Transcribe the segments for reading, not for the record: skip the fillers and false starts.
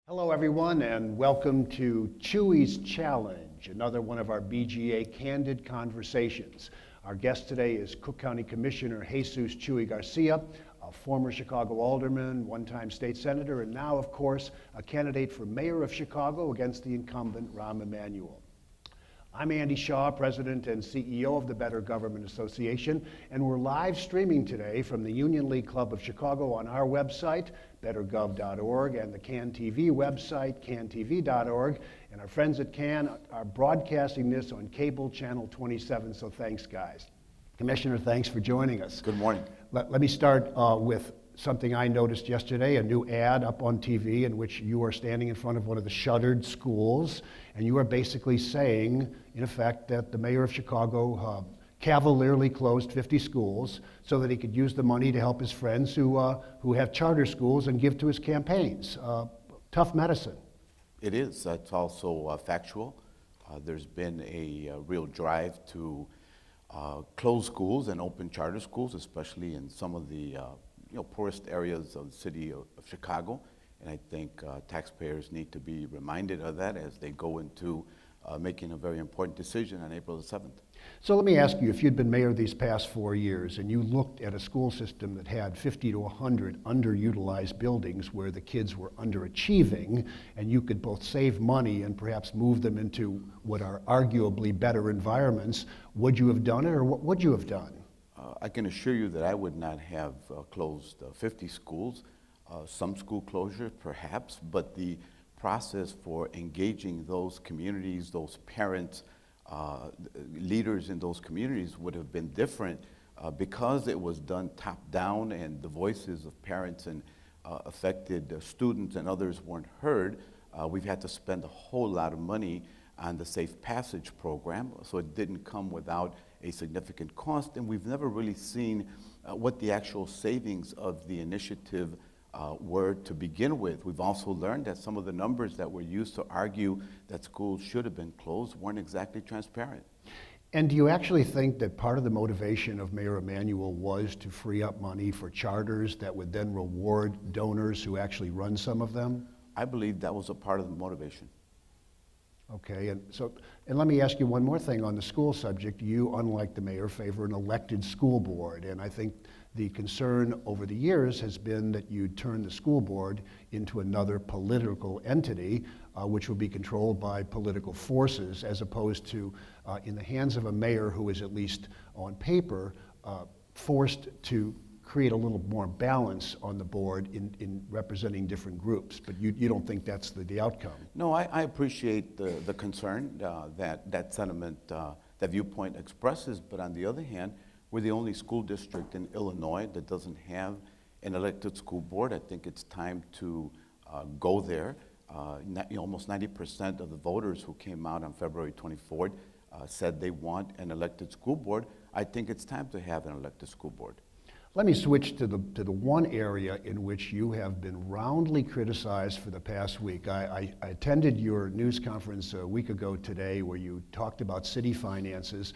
Hello everyone and welcome to Chuy's Challenge, another one of our BGA Candid Conversations. Our guest today is Cook County Commissioner Jesus Chuy Garcia, a former Chicago alderman, one-time state senator, and now, of course, a candidate for mayor of Chicago against the incumbent Rahm Emanuel. I'm Andy Shaw, President and CEO of the Better Government Association, and we're live streaming today from the Union League Club of Chicago on our website, bettergov.org, and the CAN TV website, cantv.org. And our friends at CAN are broadcasting this on cable channel 27, so thanks, guys. Commissioner, thanks for joining us. Good morning. Let me start with something I noticed yesterday, a new ad up on TV in which you are standing in front of one of the shuttered schools, and you are basically saying, in effect, that the mayor of Chicago cavalierly closed 50 schools so that he could use the money to help his friends who have charter schools and give to his campaigns. Tough medicine. It is. It's also factual. There's been a real drive to close schools and open charter schools, especially in some of the poorest areas of the city of Chicago. And I think taxpayers need to be reminded of that as they go into making a very important decision on April the 7th. So let me ask you, if you'd been mayor these past 4 years and you looked at a school system that had 50 to 100 underutilized buildings where the kids were underachieving, and you could both save money and perhaps move them into what are arguably better environments, would you have done it, or what would you have done? I can assure you that I would not have closed 50 schools. Some school closure, perhaps, but the process for engaging those communities, those parents, leaders in those communities would have been different because it was done top-down and the voices of parents and affected students and others weren't heard. We've had to spend a whole lot of money on the Safe Passage program, so it didn't come without a significant cost, and we've never really seen what the actual savings of the initiative were to begin with. We've also learned that some of the numbers that were used to argue that schools should have been closed weren't exactly transparent. And do you actually think that part of the motivation of Mayor Emanuel was to free up money for charters that would then reward donors who actually run some of them? I believe that was a part of the motivation. Okay, and let me ask you one more thing on the school subject. You, unlike the mayor, favor an elected school board, and I think the concern over the years has been that you turn the school board into another political entity, which will be controlled by political forces, as opposed to in the hands of a mayor who is, at least on paper, forced to create a little more balance on the board in representing different groups. But you don't think that's the outcome? No, I appreciate the concern that sentiment, that viewpoint expresses, but on the other hand, we're the only school district in Illinois that doesn't have an elected school board. I think it's time to go there. Almost 90% of the voters who came out on February 24th said they want an elected school board. I think it's time to have an elected school board. Let me switch to the one area in which you have been roundly criticized for the past week. I attended your news conference a week ago today where you talked about city finances,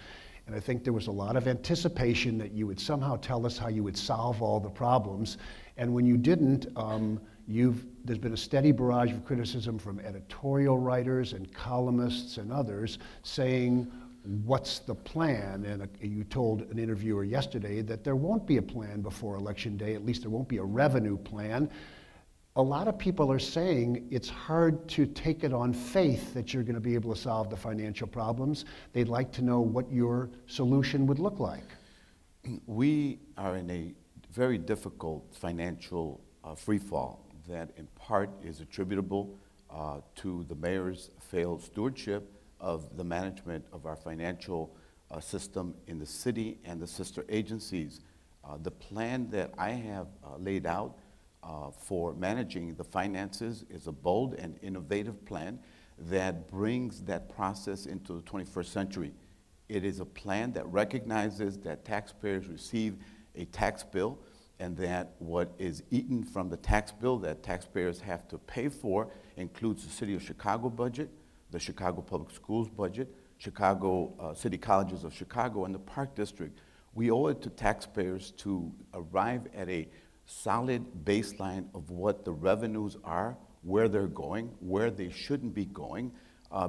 and I think there was a lot of anticipation that you would somehow tell us how you would solve all the problems. And when you didn't, there's been a steady barrage of criticism from editorial writers and columnists and others saying, what's the plan? And you told an interviewer yesterday that there won't be a plan before Election Day, at least there won't be a revenue plan. A lot of people are saying it's hard to take it on faith that you're going to be able to solve the financial problems. They'd like to know what your solution would look like. We are in a very difficult financial freefall that in part is attributable to the mayor's failed stewardship of the management of our financial system in the city and the sister agencies. The plan that I have laid out for managing the finances is a bold and innovative plan that brings that process into the 21st century. It is a plan that recognizes that taxpayers receive a tax bill and that what is eaten from the tax bill that taxpayers have to pay for includes the City of Chicago budget, the Chicago Public Schools budget, Chicago City Colleges of Chicago, and the Park District. We owe it to taxpayers to arrive at a solid baseline of what the revenues are where they're going, where they shouldn't be going,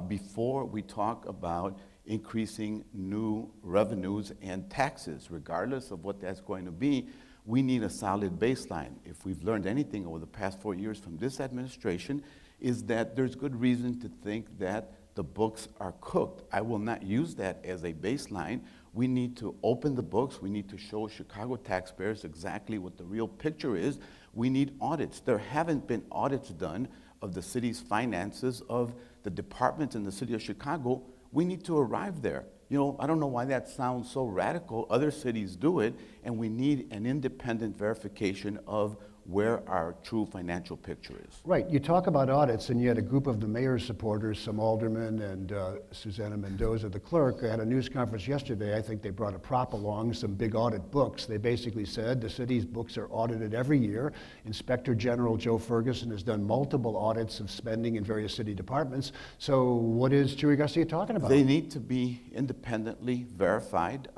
before we talk about increasing new revenues and taxes. Regardless of what that's going to be, we need a solid baseline. If we've learned anything over the past 4 years from this administration, is that there's good reason to think that the books are cooked. I will not use that as a baseline. We need to open the books. We need to show Chicago taxpayers exactly what the real picture is. We need audits. There haven't been audits done of the city's finances, of the departments in the city of Chicago. We need to arrive there. You know, I don't know why that sounds so radical. Other cities do it, and we need an independent verification of where our true financial picture is. Right, you talk about audits, and yet a group of the mayor's supporters, some aldermen and Susana Mendoza, the clerk, had a news conference yesterday. I think they brought a prop along, some big audit books. They basically said the city's books are audited every year. Inspector General Joe Ferguson has done multiple audits of spending in various city departments. So what is Chuy Garcia talking about? They need to be independently verified.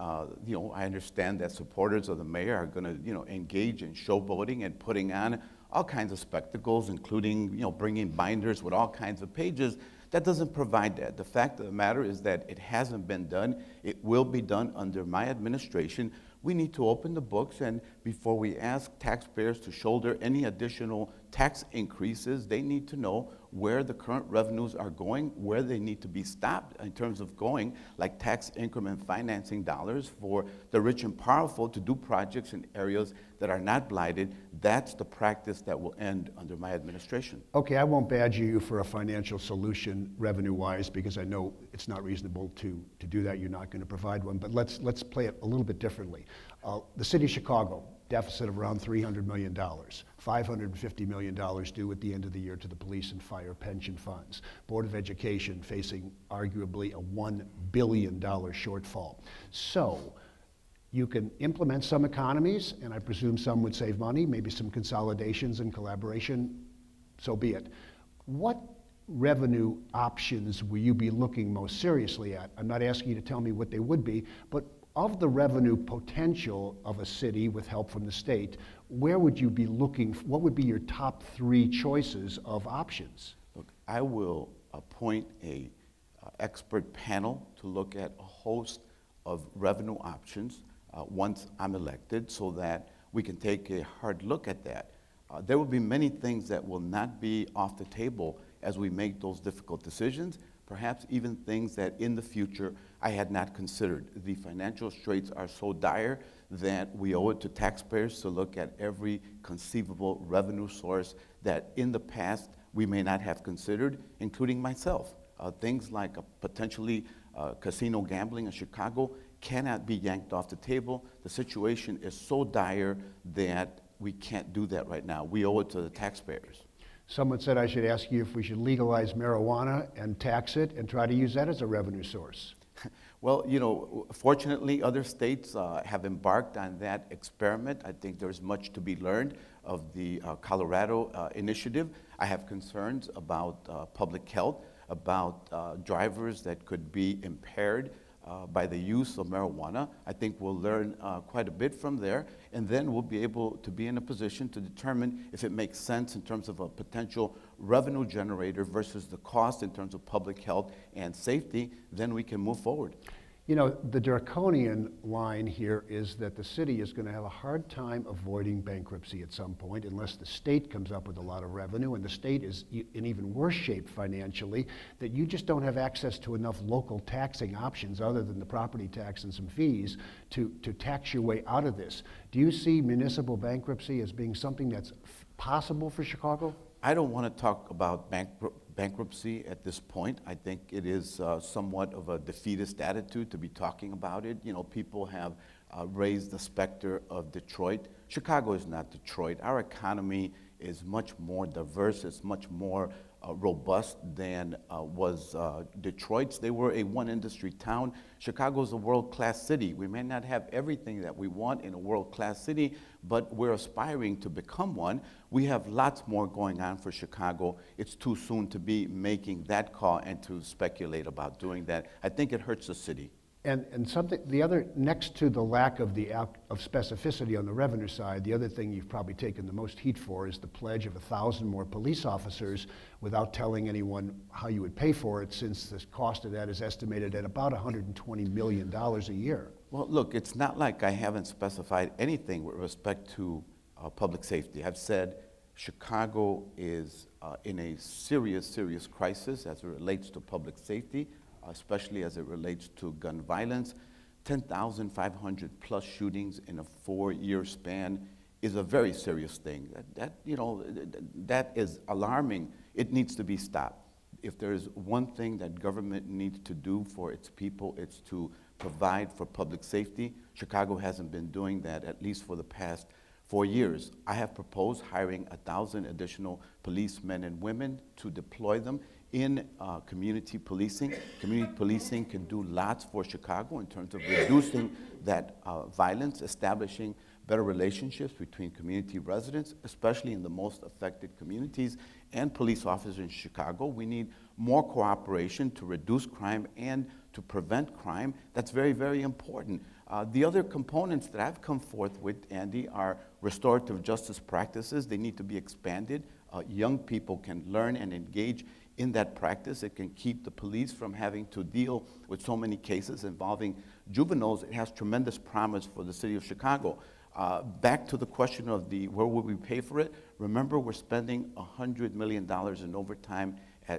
You know, I understand that supporters of the mayor are going to, you know, engage in showboating and putting on all kinds of spectacles, including, you know, bringing binders with all kinds of pages. That doesn't provide that. The fact of the matter is that it hasn't been done. It will be done under my administration. We need to open the books, and before we ask taxpayers to shoulder any additional tax increases, they need to know where the current revenues are going, where they need to be stopped in terms of going, like tax increment financing dollars for the rich and powerful to do projects in areas that are not blighted. That's the practice that will end under my administration. Okay, I won't badger you for a financial solution revenue-wise, because I know it's not reasonable to do that. You're not going to provide one, but let's play it a little bit differently. The city of Chicago, deficit of around $300 million, $550 million due at the end of the year to the police and fire pension funds. Board of Education facing arguably a $1 billion shortfall. So you can implement some economies, and I presume some would save money, maybe some consolidations and collaboration, so be it. What revenue options will you be looking most seriously at? I'm not asking you to tell me what they would be, but of the revenue potential of a city with help from the state, where would you be looking, what would be your top 3 choices of options? Look, I will appoint a expert panel to look at a host of revenue options once I'm elected, so that we can take a hard look at that. There will be many things that will not be off the table as we make those difficult decisions, perhaps even things that in the future I had not considered. The financial straits are so dire that we owe it to taxpayers to look at every conceivable revenue source that in the past we may not have considered, including myself. Things like potentially casino gambling in Chicago cannot be yanked off the table. The situation is so dire that we can't do that right now. We owe it to the taxpayers. Someone said I should ask you if we should legalize marijuana and tax it and try to use that as a revenue source. Well, you know, fortunately, other states have embarked on that experiment. I think there's much to be learned of the Colorado initiative. I have concerns about public health, about drivers that could be impaired by the use of marijuana. I think we'll learn quite a bit from there, and then we'll be able to be in a position to determine if it makes sense in terms of a potential revenue generator versus the cost in terms of public health and safety. Then we can move forward. You know, the draconian line here is that the city is going to have a hard time avoiding bankruptcy at some point unless the state comes up with a lot of revenue, and the state is in even worse shape financially, that you just don't have access to enough local taxing options other than the property tax and some fees to tax your way out of this. Do you see municipal bankruptcy as being something that's possible for Chicago? I don't want to talk about bankruptcy at this point. I think it is somewhat of a defeatist attitude to be talking about it. You know, people have raised the specter of Detroit. Chicago is not Detroit. Our economy is much more diverse. It's much more robust than was Detroit's. They were a one-industry town. Chicago's a world-class city. We may not have everything that we want in a world-class city, but we're aspiring to become one. We have lots more going on for Chicago. It's too soon to be making that call and to speculate about doing that. I think it hurts the city. And something, the other, next to the lack of of specificity on the revenue side, the other thing you've probably taken the most heat for is the pledge of 1,000 more police officers without telling anyone how you would pay for it, since the cost of that is estimated at about $120 million a year. Well, look, it's not like I haven't specified anything with respect to public safety. I've said Chicago is in a serious crisis as it relates to public safety, especially as it relates to gun violence. 10,500 plus shootings in a 4-year span is a very serious thing. That is alarming. It needs to be stopped. If there's one thing that government needs to do for its people, it's to provide for public safety. Chicago hasn't been doing that, at least for the past 4 years. I have proposed hiring 1,000 additional policemen and women to deploy them in community policing. Community policing can do lots for Chicago in terms of reducing that violence, establishing better relationships between community residents, especially in the most affected communities, and police officers in Chicago. We need more cooperation to reduce crime and to prevent crime. That's very important. The other components that I've come forth with, Andy, are restorative justice practices. They need to be expanded. Young people can learn and engage in that practice. It can keep the police from having to deal with so many cases involving juveniles. It has tremendous promise for the city of Chicago. Back to the question of where would we pay for it? Remember, we're spending $100 million in overtime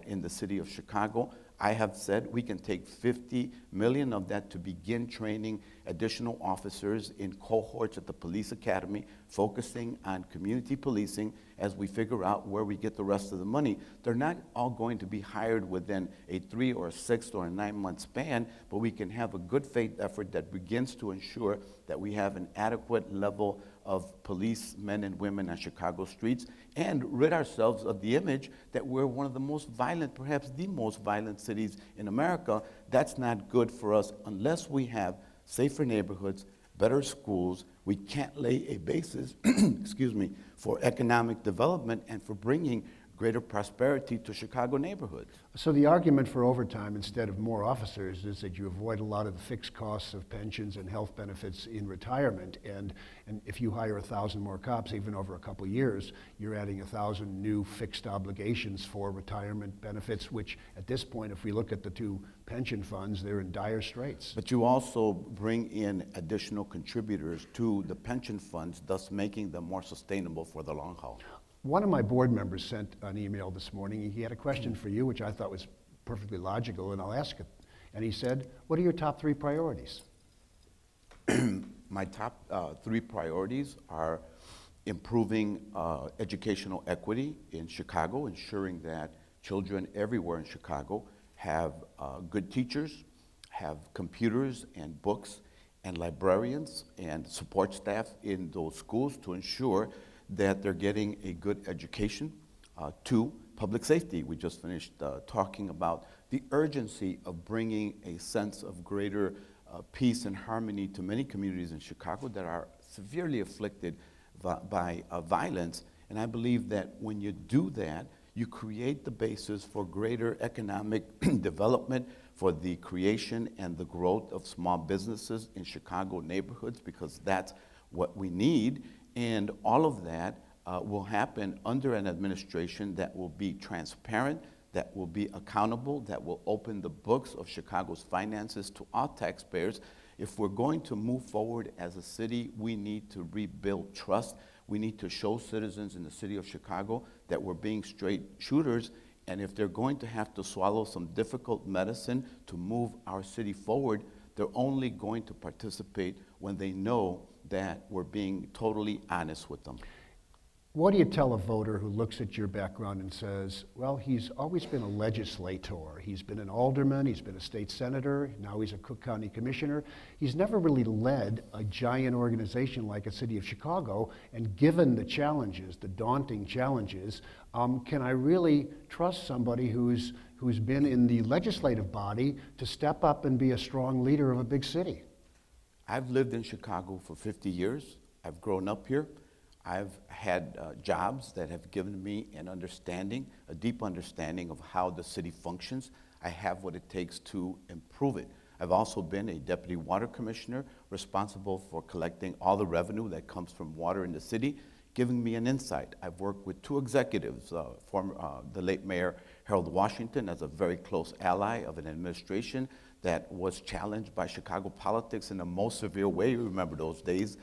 in the city of Chicago. I have said we can take 50 million of that to begin training additional officers in cohorts at the police academy, focusing on community policing as we figure out where we get the rest of the money. They're not all going to be hired within a 3 or a 6 or a 9-month span, but we can have a good faith effort that begins to ensure that we have an adequate level of policemen and women on Chicago streets, and rid ourselves of the image that we're one of the most violent, perhaps the most violent cities in America. That's not good for us unless we have safer neighborhoods, better schools. We can't lay a basis, excuse me, for economic development and for bringing greater prosperity to Chicago neighborhoods. So the argument for overtime instead of more officers is that you avoid a lot of the fixed costs of pensions and health benefits in retirement, and if you hire 1,000 more cops, even over a couple of years, you're adding 1,000 new fixed obligations for retirement benefits, which at this point, if we look at the 2 pension funds, they're in dire straits. But you also bring in additional contributors to the pension funds, thus making them more sustainable for the long haul. One of my board members sent an email this morning. He had a question for you, which I thought was perfectly logical, and I'll ask it. And he said, what are your top 3 priorities? My top 3 priorities are improving educational equity in Chicago, ensuring that children everywhere in Chicago have good teachers, have computers and books and librarians and support staff in those schools to ensure that they're getting a good education. 2, public safety. We just finished talking about the urgency of bringing a sense of greater peace and harmony to many communities in Chicago that are severely afflicted by violence. And I believe that when you do that, you create the basis for greater economic development, for the creation and the growth of small businesses in Chicago neighborhoods, because that's what we need. And all of that will happen under an administration that will be transparent, that will be accountable, that will open the books of Chicago's finances to all taxpayers. If we're going to move forward as a city, we need to rebuild trust. We need to show citizens in the city of Chicago that we're being straight shooters. And if they're going to have to swallow some difficult medicine to move our city forward, they're only going to participate when they know that we're being totally honest with them. What do you tell a voter who looks at your background and says, well, he's always been a legislator. He's been an alderman, he's been a state senator, now he's a Cook County commissioner. He's never really led a giant organization like a city of Chicago, and given the challenges, the daunting challenges, can I really trust somebody who's been in the legislative body to step up and be a strong leader of a big city? I've lived in Chicago for 50 years. I've grown up here. I've had jobs that have given me an understanding, a deep understanding of how the city functions. I have what it takes to improve it. I've also been a deputy water commissioner responsible for collecting all the revenue that comes from water in the city, giving me an insight. I've worked with two executives, the late Mayor Harold Washington as a very close ally of an administration that was challenged by Chicago politics in the most severe way. You remember those days,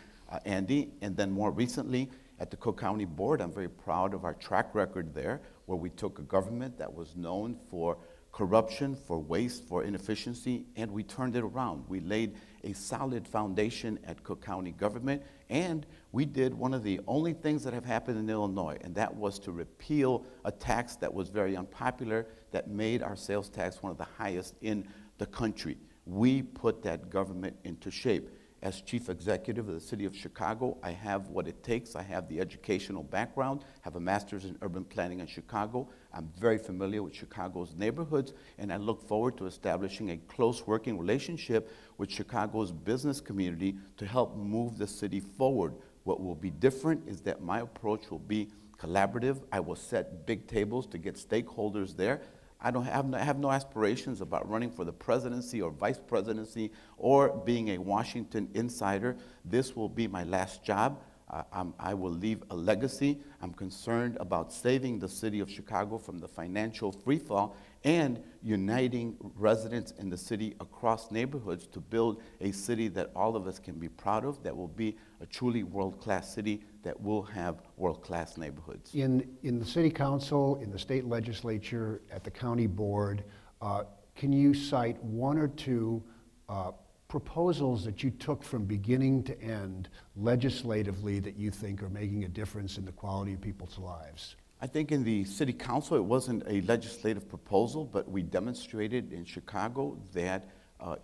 Andy. And then more recently, at the Cook County Board, I'm very proud of our track record there, where we took a government that was known for corruption, for waste, for inefficiency, and we turned it around. We laid a solid foundation at Cook County government, and we did one of the only things that have happened in Illinois, and that was to repeal a tax that was very unpopular, that made our sales tax one of the highest in the country. We put that government into shape. As chief executive of the city of Chicago, I have what it takes. I have the educational background, have a master's in urban planning in Chicago. I'm very familiar with Chicago's neighborhoods, and I look forward to establishing a close working relationship with Chicago's business community to help move the city forward. What will be different is that my approach will be collaborative. I will set big tables to get stakeholders there. I have no aspirations about running for the presidency or vice presidency or being a Washington insider. This will be my last job. I will leave a legacy. I'm concerned about saving the city of Chicago from the financial freefall and uniting residents in the city across neighborhoods to build a city that all of us can be proud of, that will be a truly world-class city that will have world-class neighborhoods. In the city council, in the state legislature, at the county board, can you cite one or two proposals that you took from beginning to end legislatively that you think are making a difference in the quality of people's lives? I think in the city council, it wasn't a legislative proposal, but we demonstrated in Chicago that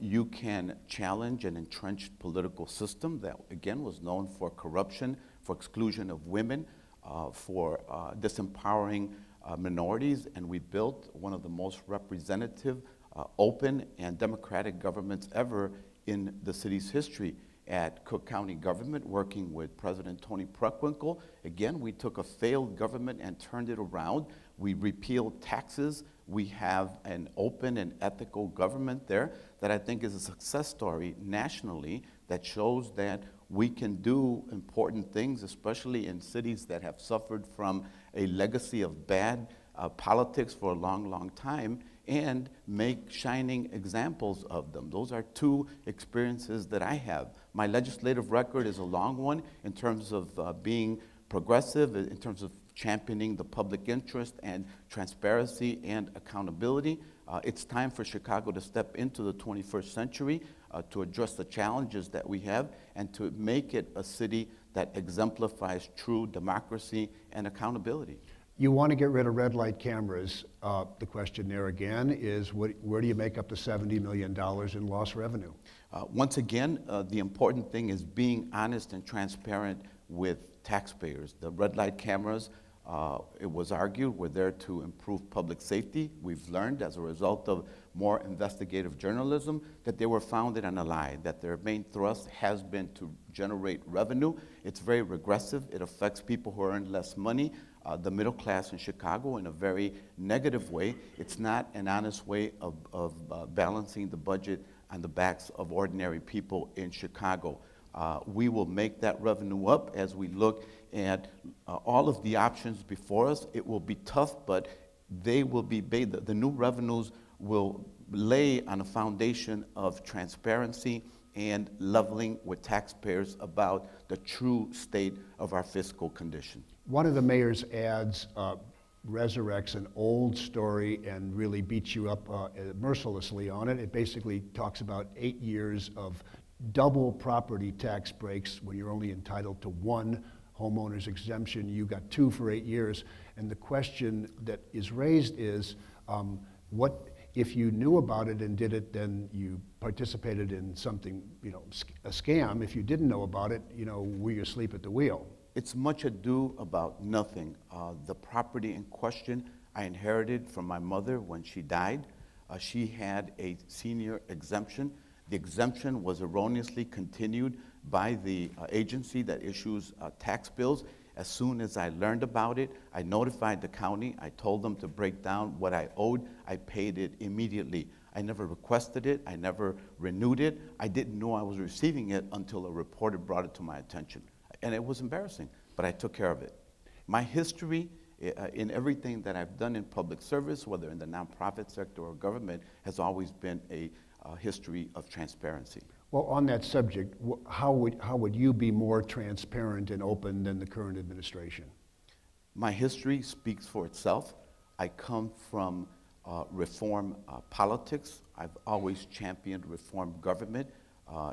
you can challenge an entrenched political system that, again, was known for corruption, for exclusion of women, for disempowering minorities, and we built one of the most representative, open, and democratic governments ever in the city's history. At Cook County government, working with President Tony Preckwinkle. Again, we took a failed government and turned it around. We repealed taxes. We have an open and ethical government there that I think is a success story nationally that shows that we can do important things, especially in cities that have suffered from a legacy of bad politics for a long, long time, and make shining examples of them. Those are two experiences that I have. My legislative record is a long one in terms of being progressive, in terms of championing the public interest and transparency and accountability. It's time for Chicago to step into the 21st century to address the challenges that we have and to make it a city that exemplifies true democracy and accountability. You want to get rid of red light cameras. The question there again is, where do you make up the $70 million in lost revenue? Once again, the important thing is being honest and transparent with taxpayers. The red light cameras, it was argued, were there to improve public safety. We've learned as a result of more investigative journalism that they were founded on a lie, that their main thrust has been to generate revenue. It's very regressive. It affects people who earn less money. The middle class in Chicago in a very negative way. It's not an honest way of balancing the budget on the backs of ordinary people in Chicago. We will make that revenue up as we look at all of the options before us. It will be tough, but they will be the new revenues will lay on a foundation of transparency and leveling with taxpayers about the true state of our fiscal condition. One of the mayor's ads resurrects an old story and really beats you up mercilessly on it. It basically talks about 8 years of double property tax breaks when you're only entitled to one homeowner's exemption. You got 2 for 8 years. And the question that is raised is, what if you knew about it and did it, then you participated in something, a scam. If you didn't know about it, were you asleep at the wheel? It's much ado about nothing. The property in question I inherited from my mother when she died. She had a senior exemption. The exemption was erroneously continued by the agency that issues tax bills. As soon as I learned about it, I notified the county. I told them to break down what I owed. I paid it immediately. I never requested it. I never renewed it. I didn't know I was receiving it until a reporter brought it to my attention. And it was embarrassing, but I took care of it. My history in everything that I've done in public service, whether in the nonprofit sector or government, has always been a history of transparency. Well, on that subject, how would you be more transparent and open than the current administration? My history speaks for itself. I come from reform politics. I've always championed reform government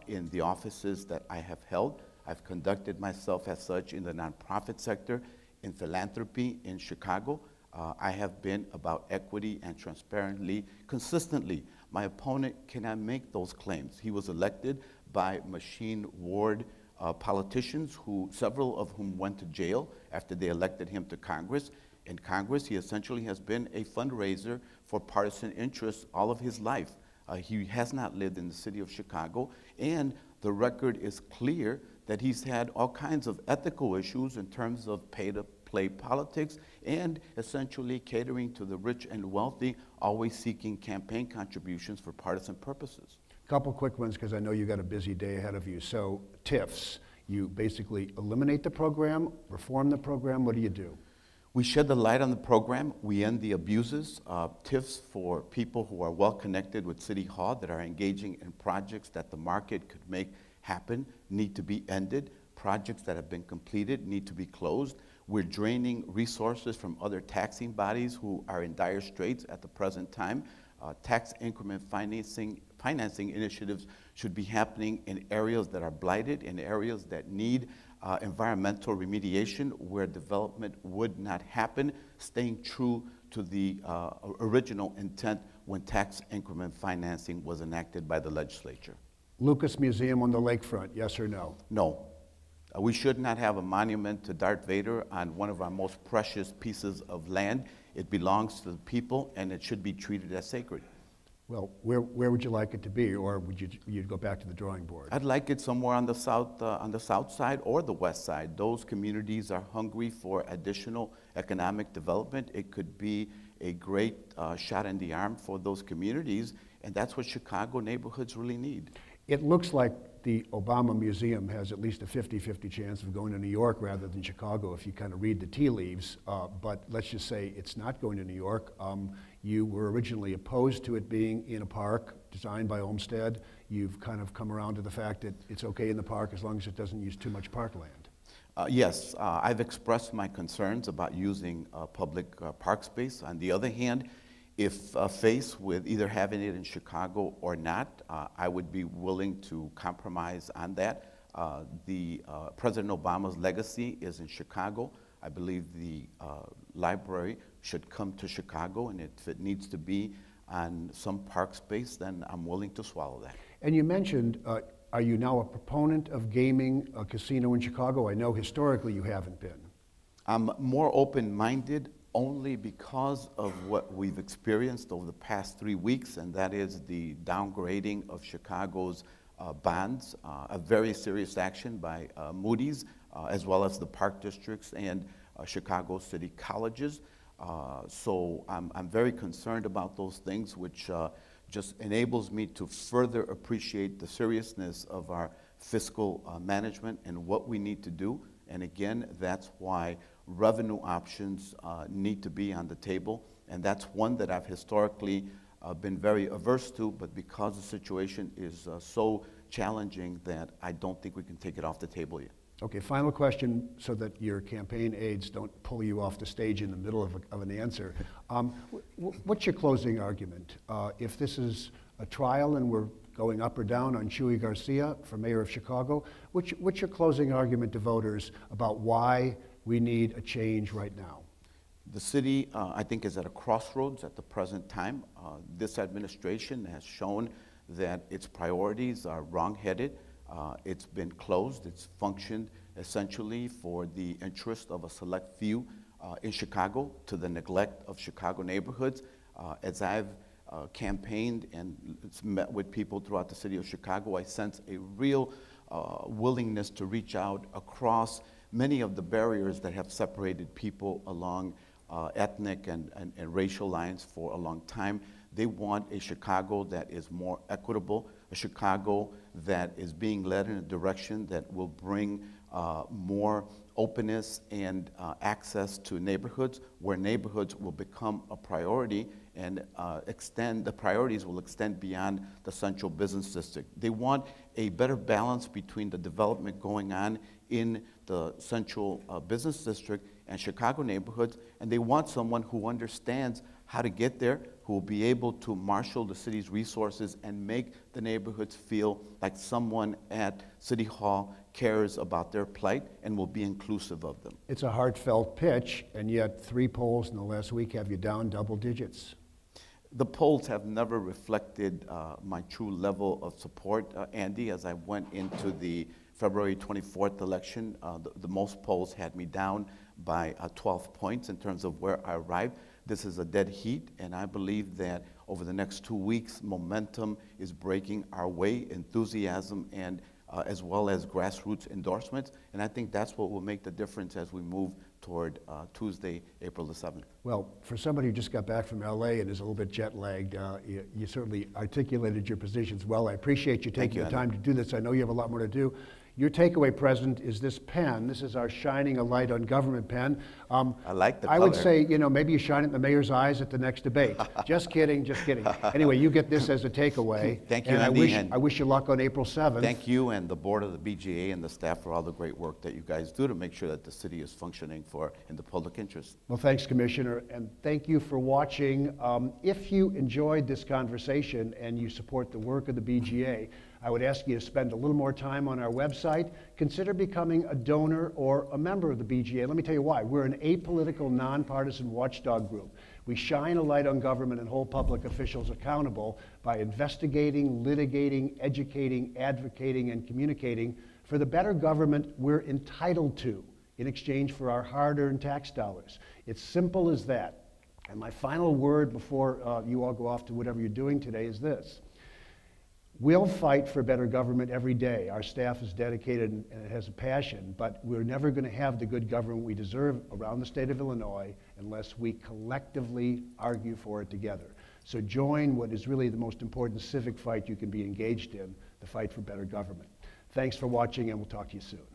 in the offices that I have held. I've conducted myself as such in the nonprofit sector, in philanthropy in Chicago. I have been about equity and transparently, consistently. My opponent cannot make those claims. He was elected by machine ward politicians, several of whom went to jail after they elected him to Congress. In Congress, he essentially has been a fundraiser for partisan interests all of his life. He has not lived in the city of Chicago, and the record is clear that he's had all kinds of ethical issues in terms of pay-to-play politics and essentially catering to the rich and wealthy, always seeking campaign contributions for partisan purposes. Couple quick ones, because I know you got a busy day ahead of you. So TIFs, you basically eliminate the program, reform the program, what do you do? We shed the light on the program. We end the abuses. TIFs for people who are well connected with City Hall that are engaging in projects that the market could make happen need to be ended. Projects that have been completed need to be closed. We're draining resources from other taxing bodies who are in dire straits at the present time. Tax increment financing initiatives should be happening in areas that are blighted, in areas that need environmental remediation where development would not happen, staying true to the original intent when tax increment financing was enacted by the legislature. Lucas Museum on the lakefront, yes or no? No. We should not have a monument to Darth Vader on one of our most precious pieces of land. It belongs to the people, and it should be treated as sacred. Well, where would you like it to be, or would you go back to the drawing board? I'd like it somewhere on the south side or the west side. Those communities are hungry for additional economic development. It could be a great shot in the arm for those communities, and that's what Chicago neighborhoods really need. It looks like the Obama Museum has at least a 50-50 chance of going to New York rather than Chicago if you kind of read the tea leaves, but let's just say it's not going to New York. You were originally opposed to it being in a park designed by Olmsted. You've kind of come around to the fact that it's okay in the park as long as it doesn't use too much parkland. Yes, I've expressed my concerns about using public park space. On the other hand, if faced with either having it in Chicago or not, I would be willing to compromise on that. President Obama's legacy is in Chicago. I believe the library should come to Chicago, and if it needs to be on some park space, then I'm willing to swallow that. And you mentioned, are you now a proponent of gaming a casino in Chicago? I know historically you haven't been. I'm more open-minded only because of what we've experienced over the past 3 weeks, and that is the downgrading of Chicago's bonds, a very serious action by Moody's, as well as the park districts and Chicago City Colleges. So I'm very concerned about those things, which just enables me to further appreciate the seriousness of our fiscal management and what we need to do. And again, that's why revenue options need to be on the table. And that's one that I've historically been very averse to, but because the situation is so challenging that I don't think we can take it off the table yet. Okay, final question so that your campaign aides don't pull you off the stage in the middle of an answer. What's your closing argument? If this is a trial and we're going up or down on Chuy Garcia for mayor of Chicago, what's your closing argument to voters about why we need a change right now? The city, I think, is at a crossroads at the present time. This administration has shown that its priorities are wrong-headed. It's been closed. It's functioned essentially for the interest of a select few in Chicago to the neglect of Chicago neighborhoods. As I've campaigned and met with people throughout the city of Chicago, I sense a real willingness to reach out across many of the barriers that have separated people along ethnic and racial lines for a long time. They want a Chicago that is more equitable, a Chicago that is being led in a direction that will bring more openness and access to neighborhoods, where neighborhoods will become a priority and the priorities will extend beyond the central business district. They want a better balance between the development going on in the central business district and Chicago neighborhoods, and they want someone who understands how to get there, who will be able to marshal the city's resources and make the neighborhoods feel like someone at City Hall cares about their plight and will be inclusive of them. It's a heartfelt pitch, and yet 3 polls in the last week have you down double digits. The polls have never reflected my true level of support, Andy. As I went into the February 24th election, the most polls had me down by 12 points in terms of where I arrived. This is a dead heat, and I believe that over the next 2 weeks, momentum is breaking our way, enthusiasm, and as well as grassroots endorsements. And I think that's what will make the difference as we move toward Tuesday, April the 7th. Well, for somebody who just got back from LA and is a little bit jet lagged, you certainly articulated your positions well. I appreciate you taking the time to do this. I know you have a lot more to do. Your takeaway present is this pen. This is our Shining a Light on Government pen. I like the color. I would say, you know, maybe you shine it in the mayor's eyes at the next debate. Just kidding, just kidding. Anyway, you get this as a takeaway. Thank you, and Andy. I wish you luck on April 7th. Thank you and the board of the BGA and the staff for all the great work that you guys do to make sure that the city is functioning in the public interest. Well, thanks, Commissioner, and thank you for watching. If you enjoyed this conversation and you support the work of the BGA, I would ask you to spend a little more time on our website. Consider becoming a donor or a member of the BGA. Let me tell you why. We're an apolitical, nonpartisan watchdog group. We shine a light on government and hold public officials accountable by investigating, litigating, educating, advocating, and communicating for the better government we're entitled to in exchange for our hard-earned tax dollars. It's simple as that. And my final word before you all go off to whatever you're doing today is this. We'll fight for better government every day. Our staff is dedicated and it has a passion, but we're never going to have the good government we deserve around the state of Illinois unless we collectively argue for it together. So join what is really the most important civic fight you can be engaged in, the fight for better government. Thanks for watching, and we'll talk to you soon.